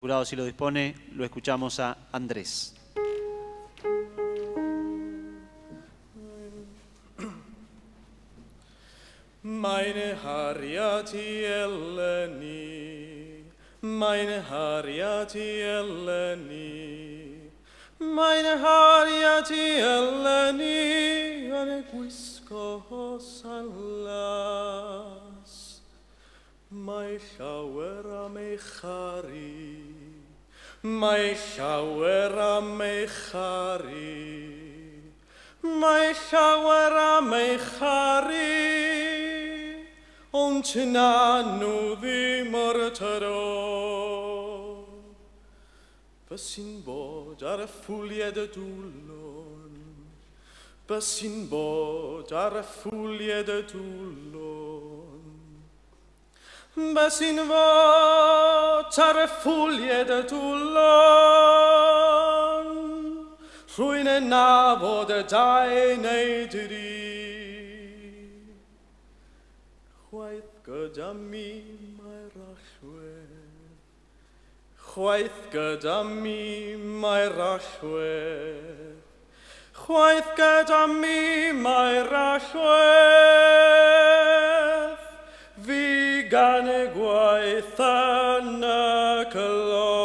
Jurado, si lo dispone, lo escuchamos a Andrés. Meine Harriati Eleni, meine Harriati Eleni, meine Harriati Eleni, ane gwisgo salas, mai llawer am ei chari, mai llawer am ei chari, mai llawer am ei chari, ond na nhw ddim o'r tyro. Bysyn bod ar y ffwliad y dwlon, bysyn bod ar y ffwliad y dwlon, bysyn bod ar y ffwliad y dwlon, rwy'n y nabod y dau neu dri. Chwaith gyda mi mae'r allwedd, chwaith gyda mi mae'r allwedd, chwaith gyda mi mae'r allwedd, fi gan y gwaith yn y cylon.